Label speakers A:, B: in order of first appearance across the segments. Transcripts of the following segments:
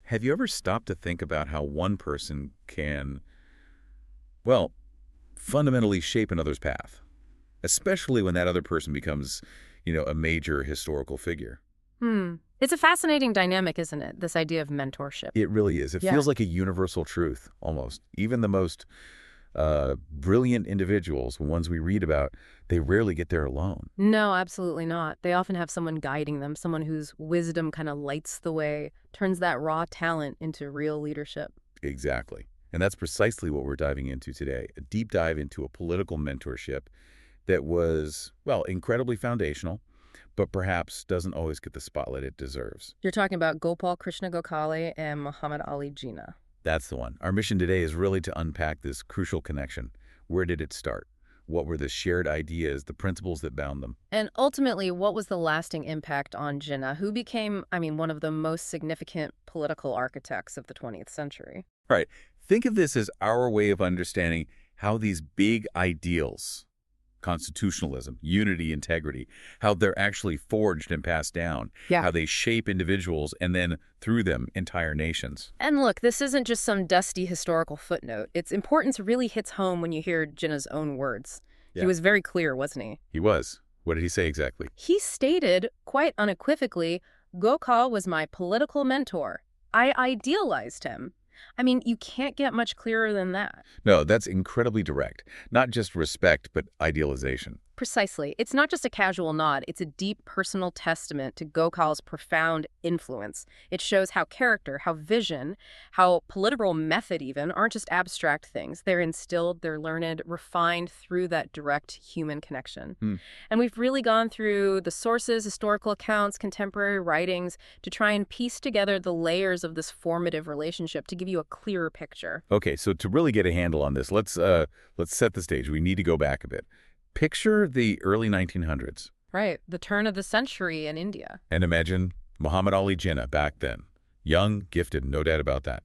A: Have you ever stopped to think about how one person can, well, fundamentally shape another's path? Especially when that other person becomes, a major historical figure.
B: It's a fascinating dynamic, isn't it? This idea of mentorship.
A: It really is. It
B: Yeah.
A: feels like a universal truth, almost. Even the most brilliant individuals, the ones we read about, they rarely get there alone.
B: No, absolutely not. They often have someone guiding them, someone whose wisdom kind of lights the way, turns that raw talent into real leadership.
A: Exactly. And that's precisely what we're diving into today, a deep dive into a political mentorship that was, well, incredibly foundational, but perhaps doesn't always get the spotlight it deserves.
B: You're talking about Gopal Krishna Gokhale and Muhammad Ali Jinnah.
A: That's the one. Our mission today is really to unpack this crucial connection. Where did it start? What were the shared ideas, the principles that bound them?
B: And ultimately, what was the lasting impact on Jinnah, who became, one of the most significant political architects of the 20th century?
A: Right. Think of this as our way of understanding how these big ideals, constitutionalism, unity, integrity, how they're actually forged and passed down,
B: Yeah.
A: how they shape individuals and then, through them, entire nations.
B: And look, this isn't just some dusty historical footnote. Its importance really hits home when you hear Jinnah's own words.
A: Yeah.
B: He was very clear, wasn't he?
A: He was. What did he say exactly?
B: He stated, quite unequivocally, Gokal was my political mentor. I idealized him. You can't get much clearer than that.
A: No, that's incredibly direct. Not just respect, but idealization.
B: Precisely. It's not just a casual nod. It's a deep personal testament to Gokal's profound influence. It shows how character, how vision, how political method even aren't just abstract things. They're instilled, they're learned, refined through that direct human connection. And we've really gone through the sources, historical accounts, contemporary writings to try and piece together the layers of this formative relationship to give you a clearer picture.
A: Okay, so to really get a handle on this, let's set the stage. We need to go back a bit. Picture the early 1900s.
B: Right. The turn of the century in India.
A: And imagine Muhammad Ali Jinnah back then. Young, gifted, no doubt about that.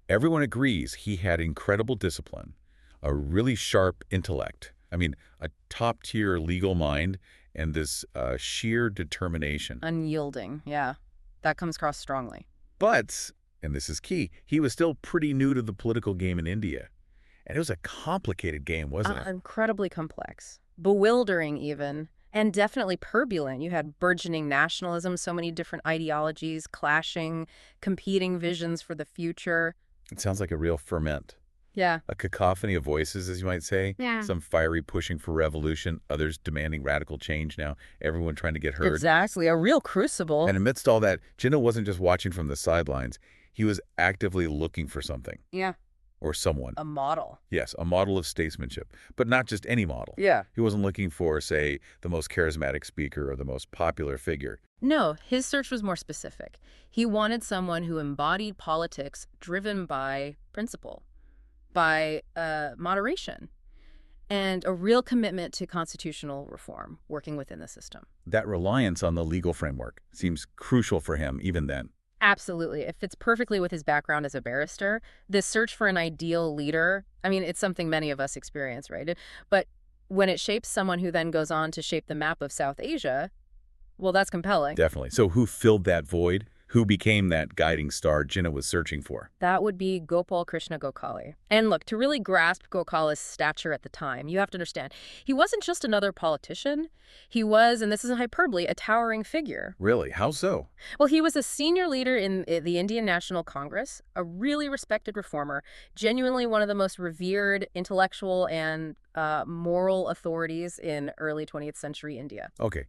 A: Everyone agrees he had incredible discipline, a really sharp intellect. A top-tier legal mind, and this sheer determination.
B: Unyielding, yeah. That comes across strongly.
A: But, and this is key, he was still pretty new to the political game in India. And it was a complicated game, wasn't it?
B: Incredibly complex. Bewildering, even. And definitely turbulent. You had burgeoning nationalism, so many different ideologies clashing, competing visions for the future.
A: It sounds like a real ferment.
B: Yeah.
A: A cacophony of voices, as you might say.
B: Yeah.
A: Some fiery pushing for revolution, others demanding radical change now, everyone trying to get heard.
B: Exactly. A real crucible.
A: And amidst all that, Jinnah wasn't just watching from the sidelines. He was actively looking for something.
B: Yeah.
A: Or someone.
B: A model.
A: Yes, a model of statesmanship, but not just any model.
B: Yeah.
A: He wasn't looking for, say, the most charismatic speaker or the most popular figure.
B: No, his search was more specific. He wanted someone who embodied politics driven by principle, by moderation, and a real commitment to constitutional reform, working within the system.
A: That reliance on the legal framework seems crucial for him even then.
B: Absolutely. It fits perfectly with his background as a barrister. This search for an ideal leader, it's something many of us experience, right? But when it shapes someone who then goes on to shape the map of South Asia, well, that's compelling.
A: Definitely. So who filled that void? Who became that guiding star Jinnah was searching for?
B: That would be Gopal Krishna Gokhale. And look, to really grasp Gokhale's stature at the time, you have to understand, he wasn't just another politician. He was, and this isn't hyperbole, a towering figure.
A: Really? How so?
B: Well, he was a senior leader in the Indian National Congress, a really respected reformer, genuinely one of the most revered intellectual and moral authorities in early 20th century India.
A: Okay.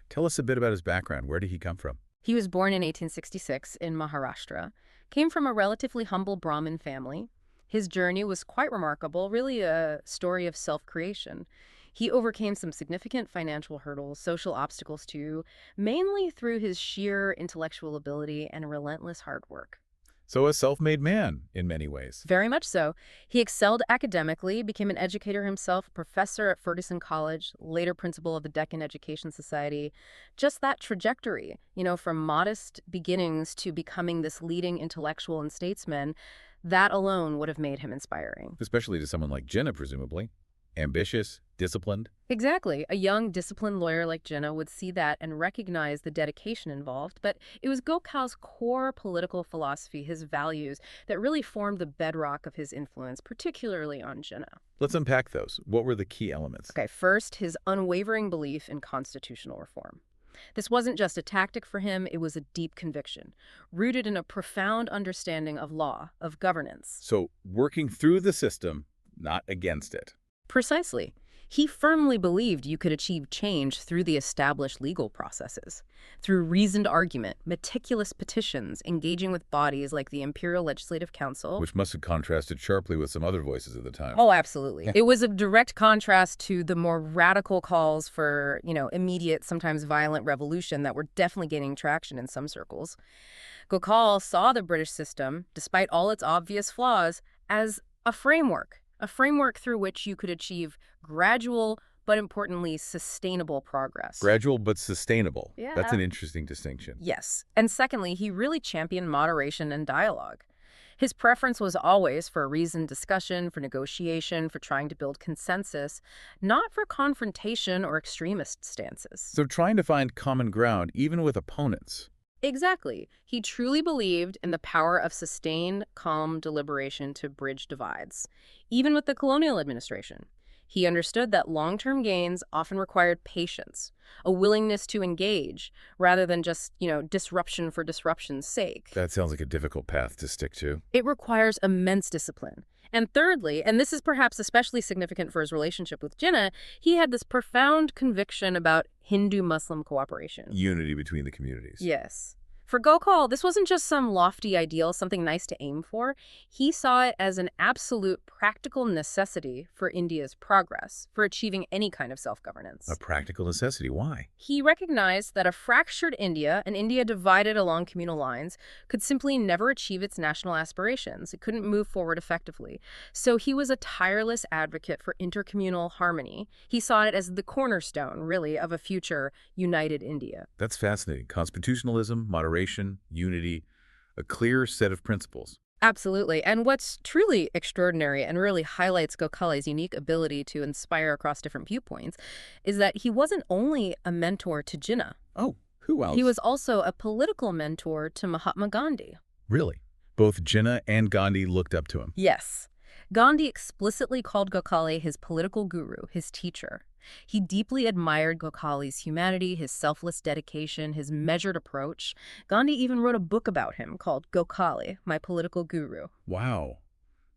A: Tell us a bit about his background. Where did he come from?
B: He was born in 1866 in Maharashtra, came from a relatively humble Brahmin family. His journey was quite remarkable, really a story of self-creation. He overcame some significant financial hurdles, social obstacles too, mainly through his sheer intellectual ability and relentless hard work.
A: So a self-made man, in many ways.
B: Very much so. He excelled academically, became an educator himself, professor at Ferguson College, later principal of the Deccan Education Society. Just that trajectory, from modest beginnings to becoming this leading intellectual and statesman, that alone would have made him inspiring.
A: Especially to someone like Jinnah, presumably. Ambitious, disciplined.
B: Exactly. A young, disciplined lawyer like Jinnah would see that and recognize the dedication involved, but it was Gokhal's core political philosophy, his values, that really formed the bedrock of his influence, particularly on Jinnah.
A: Let's unpack those. What were the key elements?
B: Okay, first, his unwavering belief in constitutional reform. This wasn't just a tactic for him, it was a deep conviction, rooted in a profound understanding of law, of governance.
A: So, working through the system, not against it.
B: Precisely. He firmly believed you could achieve change through the established legal processes, through reasoned argument, meticulous petitions, engaging with bodies like the Imperial Legislative Council.
A: Which must have contrasted sharply with some other voices at the time.
B: Oh, absolutely. It was a direct contrast to the more radical calls for, immediate, sometimes violent revolution that were definitely gaining traction in some circles. Gokhale saw the British system, despite all its obvious flaws, as a framework through which you could achieve gradual, but importantly, sustainable progress.
A: Gradual but sustainable.
B: Yeah.
A: That's an interesting distinction.
B: Yes. And secondly, he really championed moderation and dialogue. His preference was always for reasoned discussion, for negotiation, for trying to build consensus, not for confrontation or extremist stances.
A: So trying to find common ground, even with opponents.
B: Exactly. He truly believed in the power of sustained, calm deliberation to bridge divides, even with the colonial administration. He understood that long-term gains often required patience, a willingness to engage, rather than just, disruption for disruption's sake.
A: That sounds like a difficult path to stick to.
B: It requires immense discipline. And thirdly, and this is perhaps especially significant for his relationship with Jinnah, he had this profound conviction about Hindu-Muslim cooperation.
A: Unity between the communities.
B: Yes. For Gokhale, this wasn't just some lofty ideal, something nice to aim for. He saw it as an absolute practical necessity for India's progress, for achieving any kind of self-governance.
A: A practical necessity. Why?
B: He recognized that a fractured India, an India divided along communal lines, could simply never achieve its national aspirations. It couldn't move forward effectively. So he was a tireless advocate for intercommunal harmony. He saw it as the cornerstone, really, of a future united India.
A: That's fascinating. Constitutionalism, moderation, unity, a clear set of principles.
B: Absolutely. And what's truly extraordinary and really highlights Gokhale's unique ability to inspire across different viewpoints is that he wasn't only a mentor to Jinnah.
A: Oh, who else?
B: He was also a political mentor to Mahatma Gandhi.
A: Really? Both Jinnah and Gandhi looked up to him.
B: Yes. Gandhi explicitly called Gokhale his political guru, his teacher. He deeply admired Gokhale's humanity, his selfless dedication, his measured approach. Gandhi even wrote a book about him called Gokhale, My Political Guru.
A: Wow.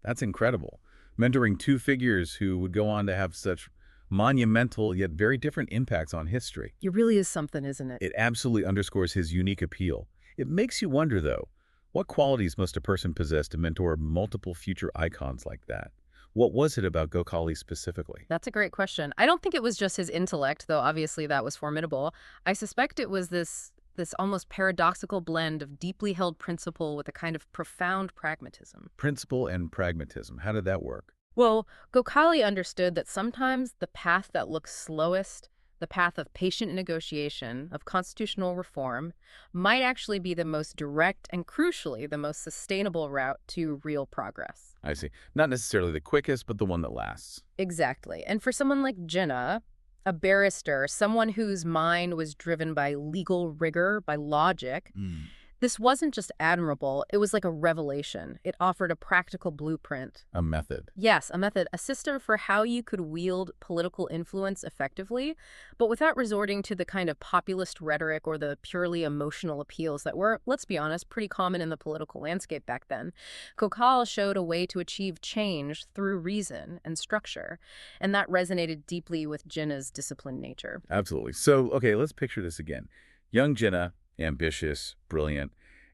A: That's incredible. Mentoring two figures who would go on to have such monumental yet very different impacts on history.
B: It really is something, isn't it?
A: It absolutely underscores his unique appeal. It makes you wonder, though, what qualities must a person possess to mentor multiple future icons like that? What was it about Gokhale specifically?
B: That's a great question. I don't think it was just his intellect, though obviously that was formidable. I suspect it was this almost paradoxical blend of deeply held principle with a kind of profound pragmatism.
A: Principle and pragmatism. How did that work?
B: Well, Gokhale understood that sometimes the path that looks slowest, the path of patient negotiation, of constitutional reform, might actually be the most direct and, crucially, the most sustainable route to real progress.
A: I see. Not necessarily the quickest, but the one that lasts.
B: Exactly. And for someone like Jinnah, a barrister, someone whose mind was driven by legal rigor, by logic, this wasn't just admirable, it was like a revelation. It offered a practical blueprint.
A: A method.
B: Yes, a method, a system for how you could wield political influence effectively, but without resorting to the kind of populist rhetoric or the purely emotional appeals that were, let's be honest, pretty common in the political landscape back then. Gokhale showed a way to achieve change through reason and structure, and that resonated deeply with Jinnah's disciplined nature.
A: Absolutely. So, okay, let's picture this again. Young Jinnah, ambitious, brilliant,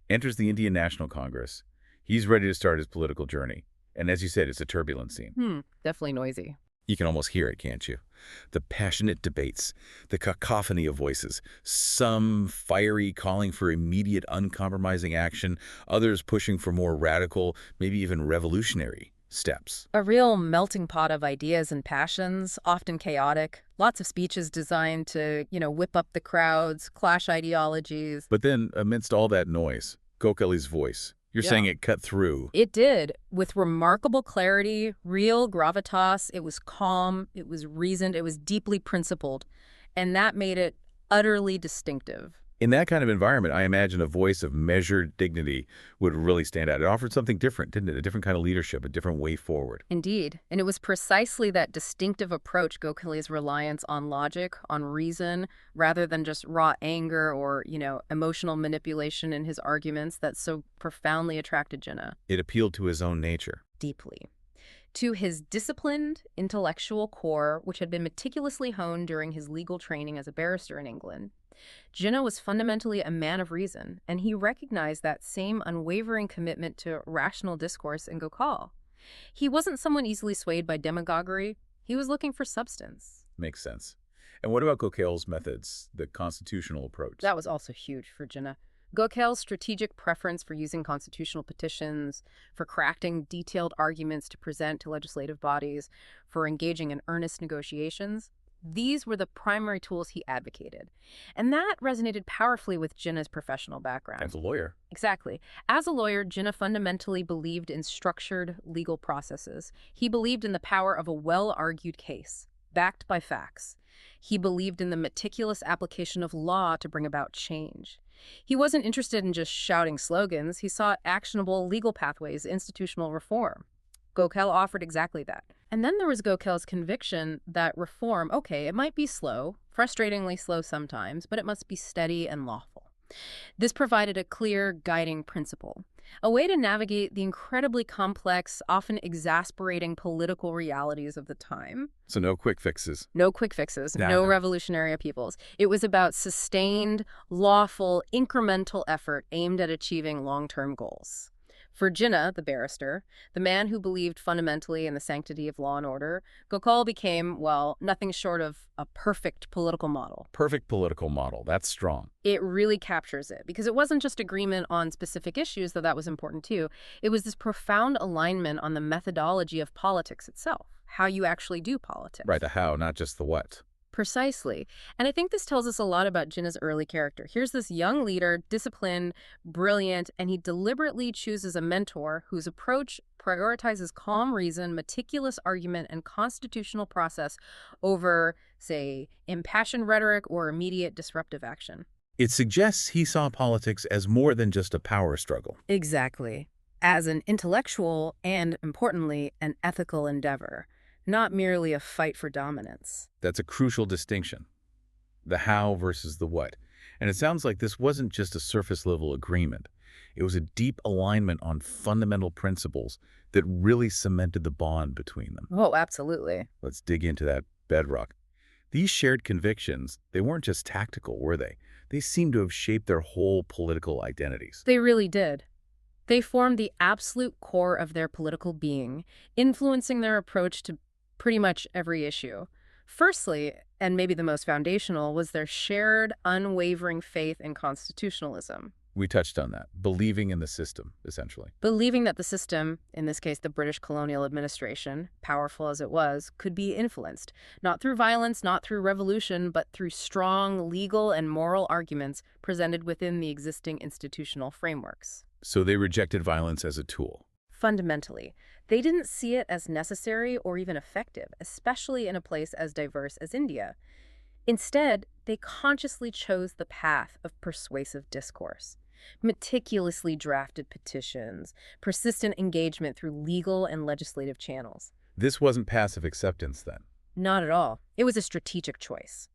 A: enters the Indian National Congress. He's ready to start his political journey. And as you said, it's a turbulent scene.
B: Definitely noisy.
A: You can almost hear it, can't you? The passionate debates, the cacophony of voices, some fiery calling for immediate, uncompromising action, others pushing for more radical, maybe even revolutionary steps.
B: A real melting pot of ideas and passions, often chaotic. Lots of speeches designed to, whip up the crowds, clash ideologies.
A: But then, amidst all that noise, Gokhale's voice, You're saying it cut through.
B: It did, with remarkable clarity, real gravitas. It was calm, it was reasoned, it was deeply principled, and that made it utterly distinctive.
A: In that kind of environment, I imagine a voice of measured dignity would really stand out. It offered something different, didn't it? A different kind of leadership, a different way forward.
B: Indeed, and it was precisely that distinctive approach, Gokhale's reliance on logic, on reason, rather than just raw anger or, emotional manipulation in his arguments that so profoundly attracted Jinnah.
A: It appealed to his own nature.
B: Deeply. To his disciplined intellectual core, which had been meticulously honed during his legal training as a barrister in England. Jinnah was fundamentally a man of reason, and he recognized that same unwavering commitment to rational discourse in Gokhale. He wasn't someone easily swayed by demagoguery. He was looking for substance.
A: Makes sense. And what about Gokhale's methods, the constitutional approach?
B: That was also huge for Jinnah. Gokhale's strategic preference for using constitutional petitions, for crafting detailed arguments to present to legislative bodies, for engaging in earnest negotiations, these were the primary tools he advocated. And that resonated powerfully with Jinnah's professional background.
A: As a lawyer.
B: Exactly. As a lawyer, Jinnah fundamentally believed in structured legal processes. He believed in the power of a well-argued case, backed by facts. He believed in the meticulous application of law to bring about change. He wasn't interested in just shouting slogans. He sought actionable legal pathways, institutional reform. Gokhale offered exactly that. And then there was Gokhale's conviction that reform, it might be slow, frustratingly slow sometimes, but it must be steady and lawful. This provided a clear guiding principle, a way to navigate the incredibly complex, often exasperating political realities of the time.
A: So no quick fixes.
B: No quick fixes,
A: No,
B: no
A: no.
B: revolutionary upheavals. It was about sustained, lawful, incremental effort aimed at achieving long-term goals. For Jinnah, the barrister, the man who believed fundamentally in the sanctity of law and order, Gokhale became, nothing short of a perfect political model.
A: Perfect political model. That's strong.
B: It really captures it, because it wasn't just agreement on specific issues, though that was important too. It was this profound alignment on the methodology of politics itself, how you actually do politics.
A: Right, the how, not just the what.
B: Precisely. And I think this tells us a lot about Jinnah's early character. Here's this young leader, disciplined, brilliant, and he deliberately chooses a mentor whose approach prioritizes calm reason, meticulous argument, and constitutional process over, say, impassioned rhetoric or immediate disruptive action.
A: It suggests he saw politics as more than just a power struggle.
B: Exactly. As an intellectual and, importantly, an ethical endeavor. Not merely a fight for dominance.
A: That's a crucial distinction. The how versus the what. And it sounds like this wasn't just a surface-level agreement. It was a deep alignment on fundamental principles that really cemented the bond between them.
B: Oh, absolutely.
A: Let's dig into that bedrock. These shared convictions, they weren't just tactical, were they? They seemed to have shaped their whole political identities.
B: They really did. They formed the absolute core of their political being, influencing their approach to pretty much every issue. Firstly, and maybe the most foundational, was their shared, unwavering faith in constitutionalism.
A: We touched on that, believing in the system, essentially.
B: Believing that the system, in this case the British colonial administration, powerful as it was, could be influenced, not through violence, not through revolution, but through strong legal and moral arguments presented within the existing institutional frameworks.
A: So they rejected violence as a tool.
B: Fundamentally, they didn't see it as necessary or even effective, especially in a place as diverse as India. Instead, they consciously chose the path of persuasive discourse, meticulously drafted petitions, persistent engagement through legal and legislative channels.
A: This wasn't passive acceptance then.
B: Not at all. It was a strategic choice,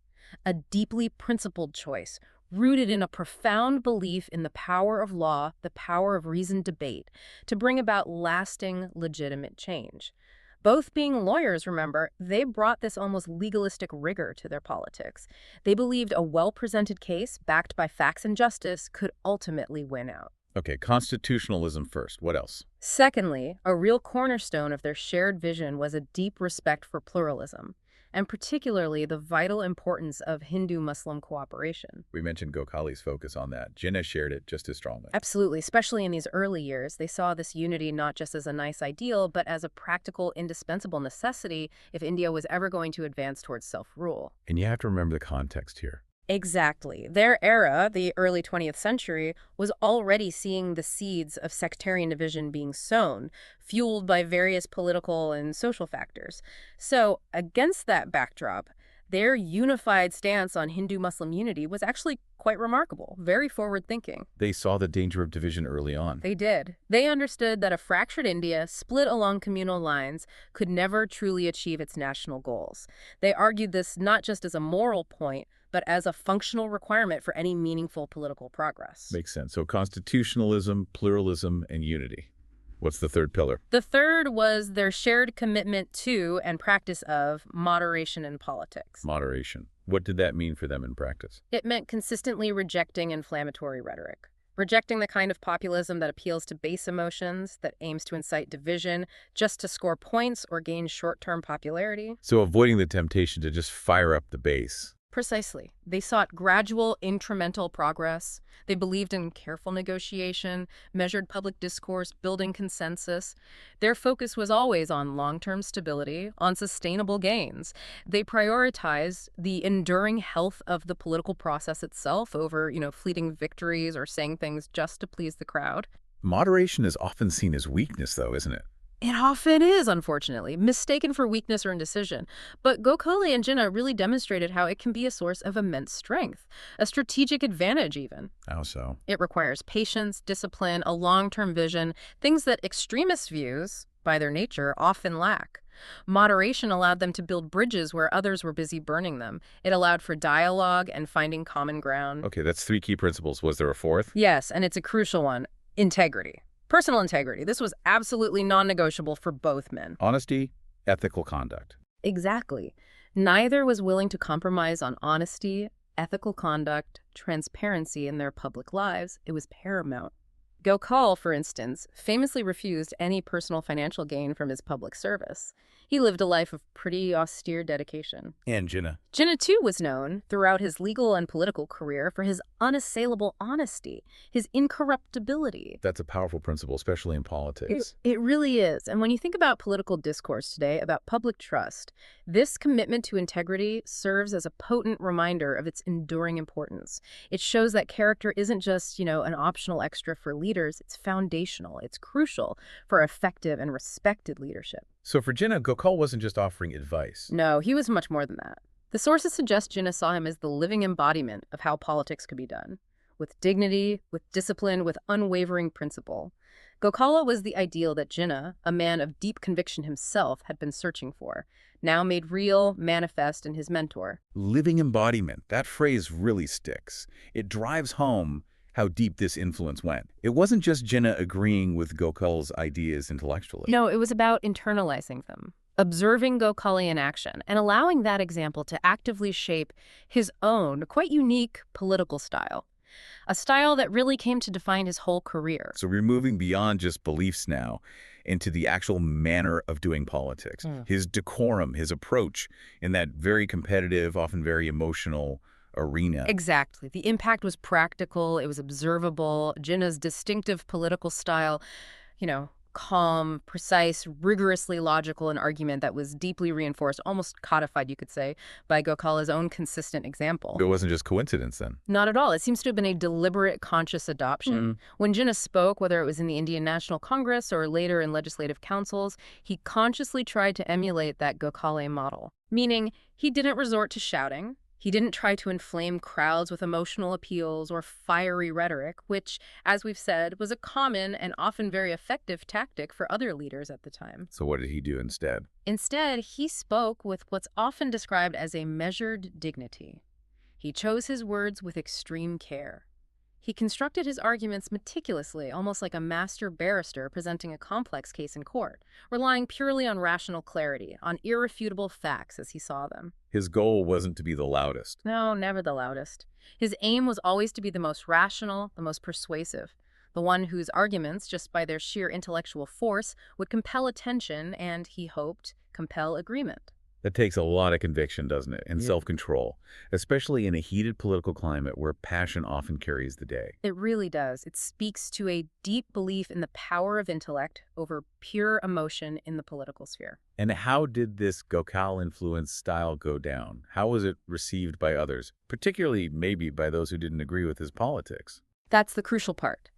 B: a deeply principled choice, rooted in a profound belief in the power of law, the power of reasoned debate, to bring about lasting, legitimate change. Both being lawyers, remember, they brought this almost legalistic rigor to their politics. They believed a well-presented case, backed by facts and justice, could ultimately win out.
A: Okay, constitutionalism first. What else?
B: Secondly, a real cornerstone of their shared vision was a deep respect for pluralism, and particularly the vital importance of Hindu-Muslim cooperation.
A: We mentioned Gokhale's focus on that. Jinnah shared it just as strongly.
B: Absolutely. Especially in these early years, they saw this unity not just as a nice ideal, but as a practical, indispensable necessity if India was ever going to advance towards self-rule.
A: And you have to remember the context here.
B: Exactly. Their era, the early 20th century, was already seeing the seeds of sectarian division being sown, fueled by various political and social factors. So, against that backdrop, their unified stance on Hindu-Muslim unity was actually quite remarkable, very forward-thinking.
A: They saw the danger of division early on.
B: They did. They understood that a fractured India, split along communal lines, could never truly achieve its national goals. They argued this not just as a moral point, but as a functional requirement for any meaningful political progress.
A: Makes sense. So constitutionalism, pluralism, and unity. What's the third pillar?
B: The third was their shared commitment to and practice of moderation in politics.
A: Moderation. What did that mean for them in practice?
B: It meant consistently rejecting inflammatory rhetoric, rejecting the kind of populism that appeals to base emotions, that aims to incite division just to score points or gain short-term popularity.
A: So avoiding the temptation to just fire up the base.
B: Precisely. They sought gradual, incremental progress. They believed in careful negotiation, measured public discourse, building consensus. Their focus was always on long-term stability, on sustainable gains. They prioritized the enduring health of the political process itself over, fleeting victories or saying things just to please the crowd.
A: Moderation is often seen as weakness, though, isn't it?
B: It often is, unfortunately, mistaken for weakness or indecision. But Gokhale and Jinnah really demonstrated how it can be a source of immense strength, a strategic advantage even.
A: How so?
B: It requires patience, discipline, a long-term vision, things that extremist views, by their nature, often lack. Moderation allowed them to build bridges where others were busy burning them. It allowed for dialogue and finding common ground.
A: Okay, that's three key principles. Was there a fourth?
B: Yes, and it's a crucial one: integrity. Personal integrity. This was absolutely non-negotiable for both men.
A: Honesty, ethical conduct.
B: Exactly. Neither was willing to compromise on honesty, ethical conduct, transparency in their public lives. It was paramount. Gokhale, for instance, famously refused any personal financial gain from his public service. He lived a life of pretty austere dedication.
A: And Jinnah.
B: Jinnah, too, was known throughout his legal and political career for his unassailable honesty, his incorruptibility.
A: That's a powerful principle, especially in politics.
B: It really is. And when you think about political discourse today, about public trust, this commitment to integrity serves as a potent reminder of its enduring importance. It shows that character isn't just, an optional extra for leaders. It's foundational. It's crucial for effective and respected leadership.
A: So for Jinnah, Gokhale wasn't just offering advice.
B: No, he was much more than that. The sources suggest Jinnah saw him as the living embodiment of how politics could be done, with dignity, with discipline, with unwavering principle. Gokhale was the ideal that Jinnah, a man of deep conviction himself, had been searching for, now made real, manifest in his mentor.
A: Living embodiment. That phrase really sticks. It drives home how deep this influence went. It wasn't just Jinnah agreeing with Gokhale's ideas intellectually.
B: No, it was about internalizing them, observing Gokhale in action, and allowing that example to actively shape his own, quite unique political style. A style that really came to define his whole career.
A: So we're moving beyond just beliefs now into the actual manner of doing politics. His decorum, his approach in that very competitive, often very emotional arena.
B: Exactly. The impact was practical. It was observable. Jinnah's distinctive political style, calm, precise, rigorously logical, an argument that was deeply reinforced, almost codified, you could say, by Gokhale's own consistent example.
A: It wasn't just coincidence then?
B: Not at all. It seems to have been a deliberate, conscious adoption. When Jinnah spoke, whether it was in the Indian National Congress or later in legislative councils, he consciously tried to emulate that Gokhale model, meaning he didn't resort to shouting. He didn't try to inflame crowds with emotional appeals or fiery rhetoric, which, as we've said, was a common and often very effective tactic for other leaders at the time.
A: So what did he do instead?
B: Instead, he spoke with what's often described as a measured dignity. He chose his words with extreme care. He constructed his arguments meticulously, almost like a master barrister presenting a complex case in court, relying purely on rational clarity, on irrefutable facts as he saw them.
A: His goal wasn't to be the loudest.
B: No, never the loudest. His aim was always to be the most rational, the most persuasive, the one whose arguments, just by their sheer intellectual force, would compel attention and, he hoped, compel agreement.
A: That takes a lot of conviction, doesn't it? And self-control, especially in a heated political climate where passion often carries the day.
B: It really does. It speaks to a deep belief in the power of intellect over pure emotion in the political sphere.
A: And how did this Gokhale influence style go down? How was it received by others, particularly maybe by those who didn't agree with his politics?
B: That's the crucial part.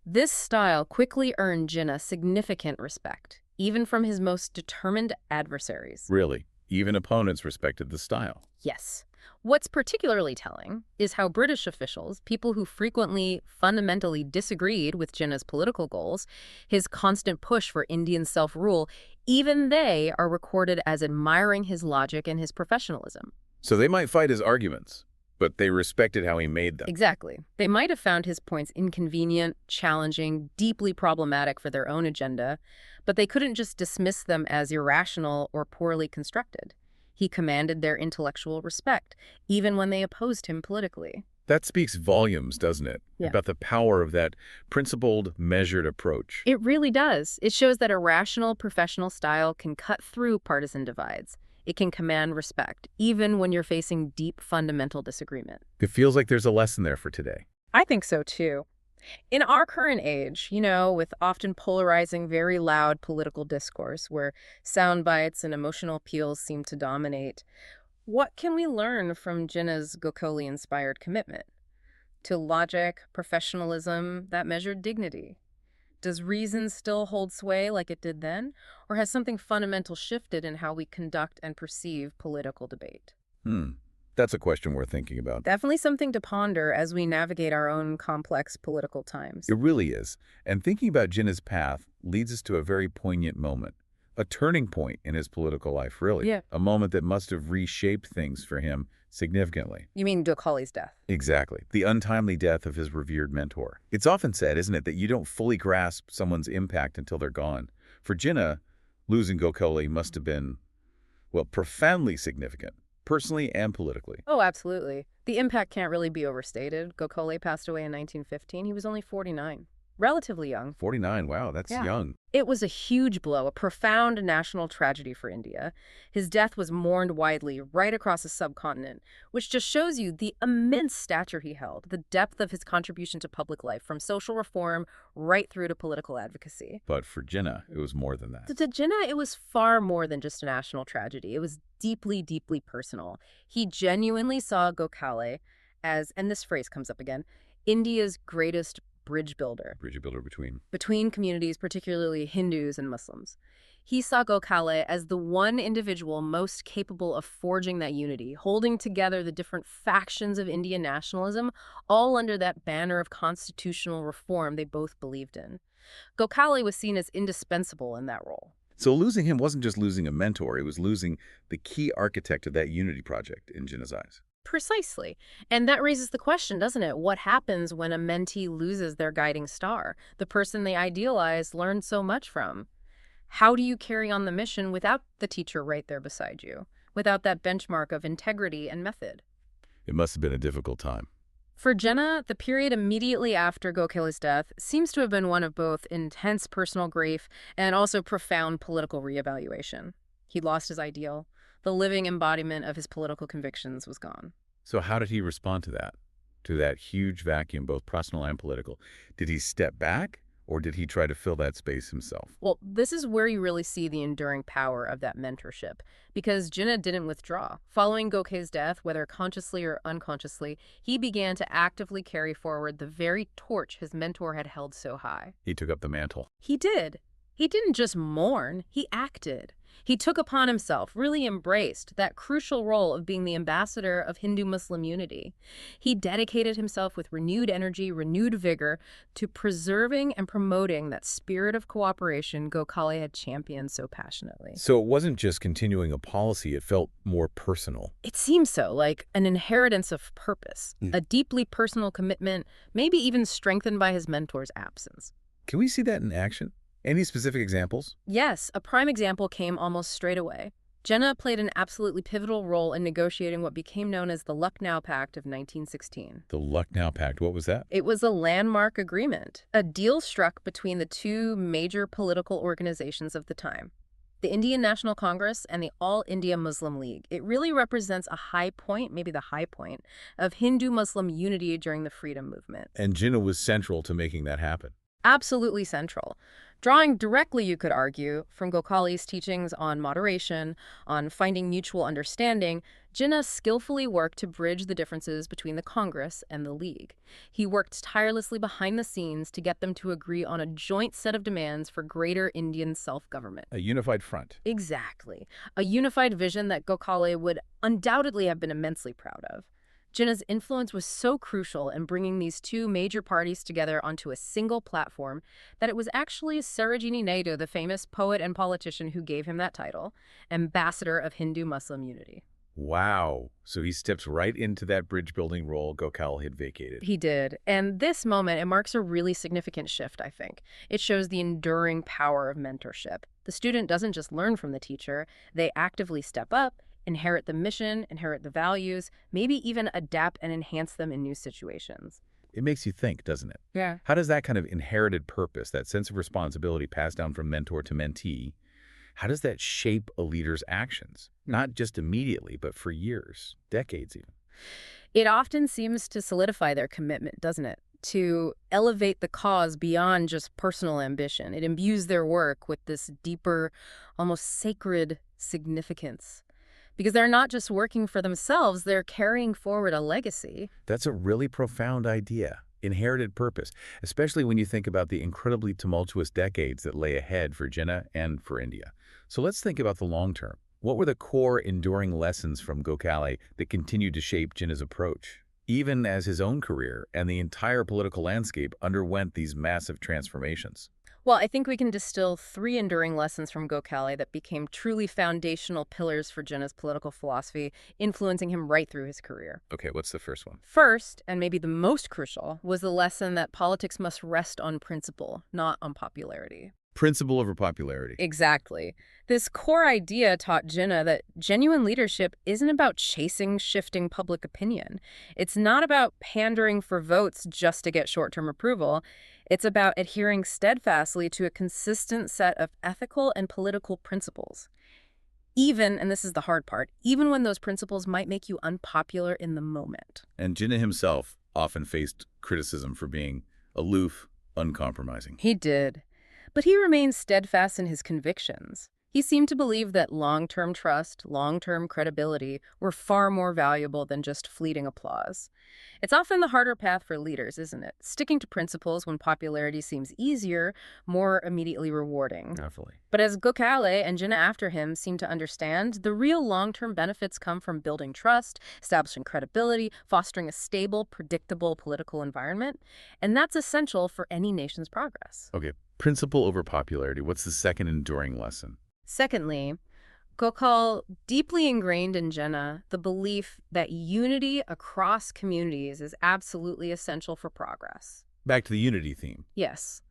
B: This style quickly earned Jinnah significant respect, even from his most determined adversaries.
A: Really, even opponents respected the style.
B: Yes. What's particularly telling is how British officials, people who frequently fundamentally disagreed with Jinnah's political goals, his constant push for Indian self-rule, even they are recorded as admiring his logic and his professionalism.
A: So they might fight his arguments, but they respected how he made them.
B: Exactly. They might have found his points inconvenient, challenging, deeply problematic for their own agenda, but they couldn't just dismiss them as irrational or poorly constructed. He commanded their intellectual respect, even when they opposed him politically.
A: That speaks volumes, doesn't it?
B: Yeah.
A: About the power of that principled, measured approach.
B: It really does. It shows that a rational professional style can cut through partisan divides. It can command respect, even when you're facing deep fundamental disagreement.
A: It feels like there's a lesson there for today.
B: I think so, too. In our current age, with often polarizing, very loud political discourse where sound bites and emotional appeals seem to dominate, what can we learn from Jinnah's Gokhale-inspired commitment to logic, professionalism, that measured dignity? Does reason still hold sway like it did then, or has something fundamental shifted in how we conduct and perceive political debate?
A: That's a question worth thinking about.
B: Definitely something to ponder as we navigate our own complex political times.
A: It really is. And thinking about Jinnah's path leads us to a very poignant moment. A turning point in his political life, really.
B: Yeah.
A: A moment that must have reshaped things for him significantly.
B: You mean Gokhale's death?
A: Exactly. The untimely death of his revered mentor. It's often said, isn't it, that you don't fully grasp someone's impact until they're gone. For Jinnah, losing Gokhale must have been, profoundly significant, personally and politically.
B: Oh, absolutely. The impact can't really be overstated. Gokhale passed away in 1915. He was only 49. Relatively young.
A: 49, wow, that's young.
B: It was a huge blow, a profound national tragedy for India. His death was mourned widely right across the subcontinent, which just shows you the immense stature he held, the depth of his contribution to public life, from social reform right through to political advocacy.
A: But for Jinnah, it was more than that.
B: To Jinnah, it was far more than just a national tragedy. It was deeply, deeply personal. He genuinely saw Gokhale as, and this phrase comes up again, India's greatest bridge builder.
A: Bridge builder between.
B: Between communities, particularly Hindus and Muslims. He saw Gokhale as the one individual most capable of forging that unity, holding together the different factions of Indian nationalism, all under that banner of constitutional reform they both believed in. Gokhale was seen as indispensable in that role.
A: So losing him wasn't just losing a mentor, it was losing the key architect of that unity project in Jinnah's eyes.
B: Precisely. And that raises the question, doesn't it? What happens when a mentee loses their guiding star, the person they idealized, learned so much from? How do you carry on the mission without the teacher right there beside you, without that benchmark of integrity and method?
A: It must have been a difficult time.
B: For Jinnah, the period immediately after Gokhale's death seems to have been one of both intense personal grief and also profound political reevaluation. He lost his ideal. The living embodiment of his political convictions was gone.
A: So how did he respond to that? To that huge vacuum, both personal and political? Did he step back, or did he try to fill that space himself?
B: Well, this is where you really see the enduring power of that mentorship, because Jinnah didn't withdraw. Following Gokhale's death, whether consciously or unconsciously, he began to actively carry forward the very torch his mentor had held so high.
A: He took up the mantle.
B: He did. He didn't just mourn, he acted. He took upon himself, really embraced, that crucial role of being the ambassador of Hindu-Muslim unity. He dedicated himself with renewed energy, renewed vigor, to preserving and promoting that spirit of cooperation Gokhale had championed so passionately.
A: So it wasn't just continuing a policy, it felt more personal.
B: It seems so, like an inheritance of purpose, a deeply personal commitment, maybe even strengthened by his mentor's absence.
A: Can we see that in action? Any specific examples?
B: Yes, a prime example came almost straight away. Jinnah played an absolutely pivotal role in negotiating what became known as the Lucknow Pact of 1916.
A: The Lucknow Pact, what was that?
B: It was a landmark agreement, a deal struck between the two major political organizations of the time. The Indian National Congress and the All India Muslim League. It really represents a high point, maybe the high point, of Hindu-Muslim unity during the freedom movement.
A: And Jinnah was central to making that happen.
B: Absolutely central. Drawing directly, you could argue, from Gokhale's teachings on moderation, on finding mutual understanding, Jinnah skillfully worked to bridge the differences between the Congress and the League. He worked tirelessly behind the scenes to get them to agree on a joint set of demands for greater Indian self-government.
A: A unified front.
B: Exactly. A unified vision that Gokhale would undoubtedly have been immensely proud of. Jinnah's influence was so crucial in bringing these two major parties together onto a single platform that it was actually Sarojini Naidu, the famous poet and politician who gave him that title, ambassador of Hindu-Muslim unity.
A: Wow. So he steps right into that bridge-building role Gokhale had vacated.
B: He did. And this moment, it marks a really significant shift, I think. It shows the enduring power of mentorship. The student doesn't just learn from the teacher, they actively step up, inherit the mission, inherit the values, maybe even adapt and enhance them in new situations.
A: It makes you think, doesn't it?
B: Yeah.
A: How does that kind of inherited purpose, that sense of responsibility passed down from mentor to mentee, how does that shape a leader's actions? Not just immediately, but for years, decades even.
B: It often seems to solidify their commitment, doesn't it? To elevate the cause beyond just personal ambition. It imbues their work with this deeper, almost sacred significance. Because they're not just working for themselves, they're carrying forward a legacy.
A: That's a really profound idea. Inherited purpose, especially when you think about the incredibly tumultuous decades that lay ahead for Jinnah and for India. So let's think about the long term. What were the core enduring lessons from Gokhale that continued to shape Jinnah's approach, even as his own career and the entire political landscape underwent these massive transformations?
B: Well, I think we can distill 3 enduring lessons from Gokhale that became truly foundational pillars for Jinnah's political philosophy, influencing him right through his career.
A: Okay, what's the first one?
B: First, and maybe the most crucial, was the lesson that politics must rest on principle, not on popularity.
A: Principle over popularity.
B: Exactly. This core idea taught Jinnah that genuine leadership isn't about chasing shifting public opinion. It's not about pandering for votes just to get short-term approval. It's about adhering steadfastly to a consistent set of ethical and political principles. Even, and this is the hard part, even when those principles might make you unpopular in the moment.
A: And Jinnah himself often faced criticism for being aloof, uncompromising.
B: He did. But he remained steadfast in his convictions. He seemed to believe that long-term trust, long-term credibility were far more valuable than just fleeting applause. It's often the harder path for leaders, isn't it? Sticking to principles when popularity seems easier, more immediately rewarding.
A: Definitely.
B: But as Gokhale and Jinnah after him seem to understand, the real long-term benefits come from building trust, establishing credibility, fostering a stable, predictable political environment. And that's essential for any nation's progress.
A: Okay, principle over popularity. What's the second enduring lesson?
B: Secondly, Gokhale deeply ingrained in Jinnah the belief that unity across communities is absolutely essential for progress.
A: Back to the unity theme.
B: Yes.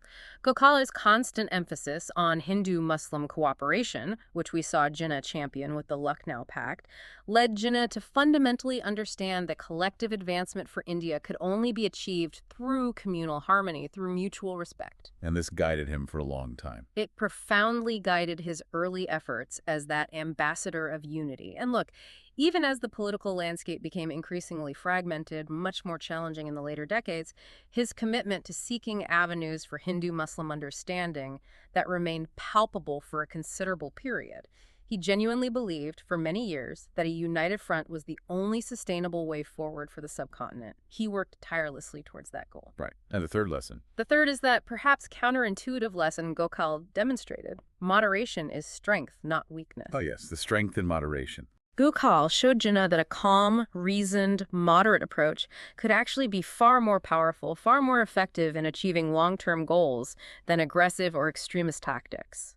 B: Gokhale's constant emphasis on Hindu-Muslim cooperation, which we saw Jinnah champion with the Lucknow Pact, led Jinnah to fundamentally understand that collective advancement for India could only be achieved through communal harmony, through mutual respect.
A: And this guided him for a long time.
B: It profoundly guided his early efforts as that ambassador of unity. And look, even as the political landscape became increasingly fragmented, much more challenging in the later decades, his commitment to seeking avenues for Hindu-Muslim understanding that remained palpable for a considerable period. He genuinely believed, for many years, that a united front was the only sustainable way forward for the subcontinent. He worked tirelessly towards that goal.
A: Right. And the third lesson?
B: The third is that perhaps counterintuitive lesson Gokhale demonstrated. Moderation is strength, not weakness.
A: Oh yes, the strength in moderation.
B: Gokhale showed Jinnah that a calm, reasoned, moderate approach could actually be far more powerful, far more effective in achieving long-term goals than aggressive or extremist tactics.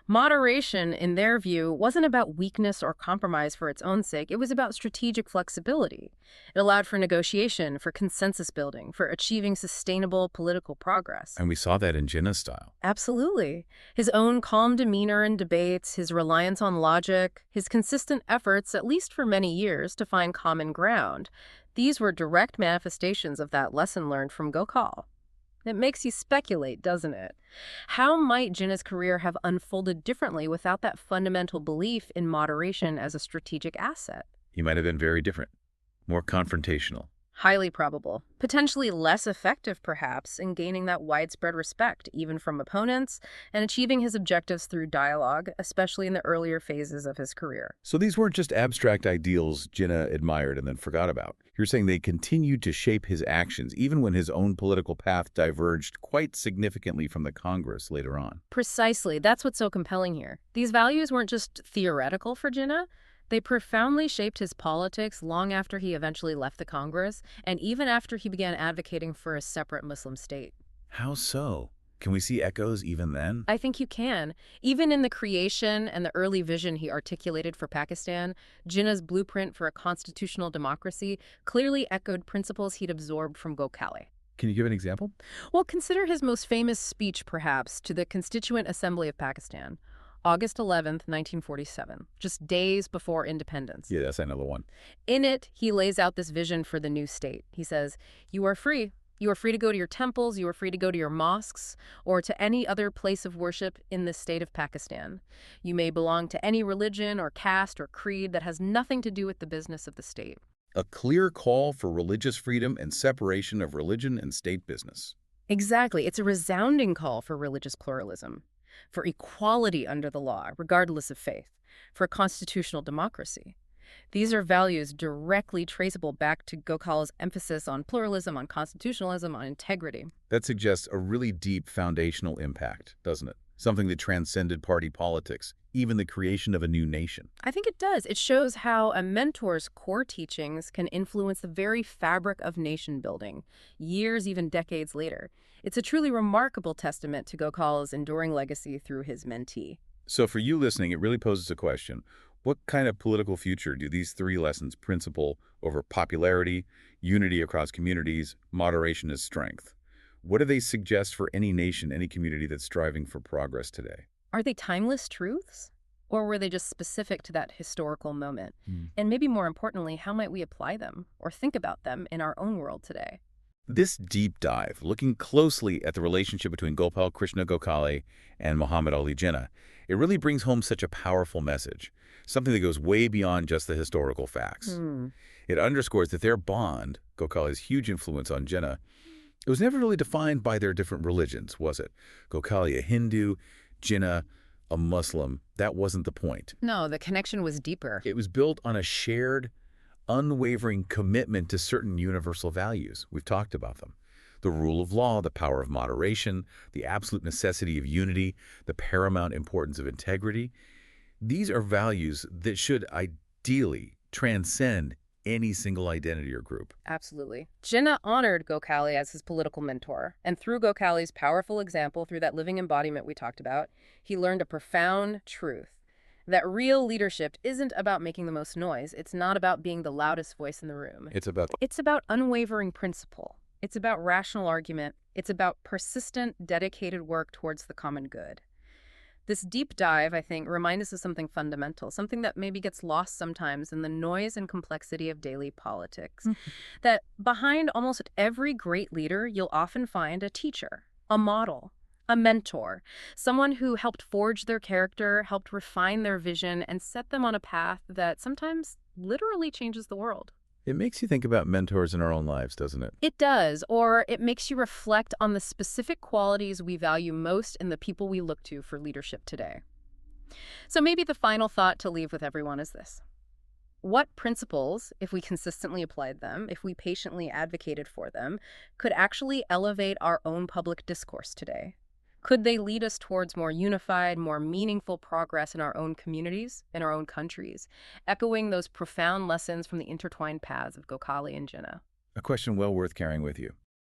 B: Moderation, in their view, wasn't about weakness or compromise for its own sake. It was about strategic flexibility. It allowed for negotiation, for consensus building, for achieving sustainable political progress.
A: And we saw that in Jinnah's style.
B: Absolutely. His own calm demeanor in debates, his reliance on logic, his consistent efforts, at least for many years, to find common ground. These were direct manifestations of that lesson learned from Gokhale. It makes you speculate, doesn't it? How might Jinnah's career have unfolded differently without that fundamental belief in moderation as a strategic asset?
A: He might have been very different, more confrontational.
B: Highly probable. Potentially less effective, perhaps, in gaining that widespread respect, even from opponents, and achieving his objectives through dialogue, especially in the earlier phases of his career.
A: So these weren't just abstract ideals Jinnah admired and then forgot about. You're saying they continued to shape his actions, even when his own political path diverged quite significantly from the Congress later on.
B: Precisely. That's what's so compelling here. These values weren't just theoretical for Jinnah. They profoundly shaped his politics long after he eventually left the Congress, and even after he began advocating for a separate Muslim state.
A: How so? Can we see echoes even then?
B: I think you can. Even in the creation and the early vision he articulated for Pakistan, Jinnah's blueprint for a constitutional democracy clearly echoed principles he'd absorbed from Gokhale.
A: Can you give an example?
B: Well, consider his most famous speech, perhaps, to the Constituent Assembly of Pakistan, August 11th, 1947, just days before independence.
A: Yeah, that's another one.
B: In it, he lays out this vision for the new state. He says, "You are free. You are free to go to your temples, you are free to go to your mosques, or to any other place of worship in the state of Pakistan. You may belong to any religion or caste or creed that has nothing to do with the business of the state."
A: A clear call for religious freedom and separation of religion and state business.
B: Exactly. It's a resounding call for religious pluralism, for equality under the law, regardless of faith, for constitutional democracy. These are values directly traceable back to Gokhale's emphasis on pluralism, on constitutionalism, on integrity.
A: That suggests a really deep foundational impact, doesn't it? Something that transcended party politics, even the creation of a new nation.
B: I think it does. It shows how a mentor's core teachings can influence the very fabric of nation building, years, even decades later. It's a truly remarkable testament to Gokhale's enduring legacy through his mentee.
A: So for you listening, it really poses a question. What kind of political future do these three lessons principle over popularity, unity across communities, moderation as strength? What do they suggest for any nation, any community that's striving for progress today?
B: Are they timeless truths? Or were they just specific to that historical moment?
A: Hmm.
B: And maybe more importantly, how might we apply them or think about them in our own world today?
A: This deep dive, looking closely at the relationship between Gopal Krishna Gokhale and Muhammad Ali Jinnah, it really brings home such a powerful message, something that goes way beyond just the historical facts. It underscores that their bond, Gokhale's huge influence on Jinnah, it was never really defined by their different religions, was it? Gokhale a Hindu, Jinnah a Muslim. That wasn't the point.
B: No, the connection was deeper.
A: It was built on a shared, unwavering commitment to certain universal values. We've talked about them. The rule of law, the power of moderation, the absolute necessity of unity, the paramount importance of integrity. These are values that should ideally transcend any single identity or group.
B: Absolutely. Jinnah honored Gokhale as his political mentor, and through Gokhale's powerful example, through that living embodiment we talked about, he learned a profound truth. That real leadership isn't about making the most noise. It's not about being the loudest voice in the room.
A: It's about
B: unwavering principle. It's about rational argument. It's about persistent, dedicated work towards the common good. This deep dive, I think, reminds us of something fundamental, something that maybe gets lost sometimes in the noise and complexity of daily politics. That behind almost every great leader, you'll often find a teacher, a model, a mentor, someone who helped forge their character, helped refine their vision, and set them on a path that sometimes literally changes the world.
A: It makes you think about mentors in our own lives, doesn't it?
B: It does, or it makes you reflect on the specific qualities we value most in the people we look to for leadership today. So maybe the final thought to leave with everyone is this. What principles, if we consistently applied them, if we patiently advocated for them, could actually elevate our own public discourse today? Could they lead us towards more unified, more meaningful progress in our own communities, in our own countries, echoing those profound lessons from the intertwined paths of Gokhale and Jinnah?
A: A question well worth carrying with you.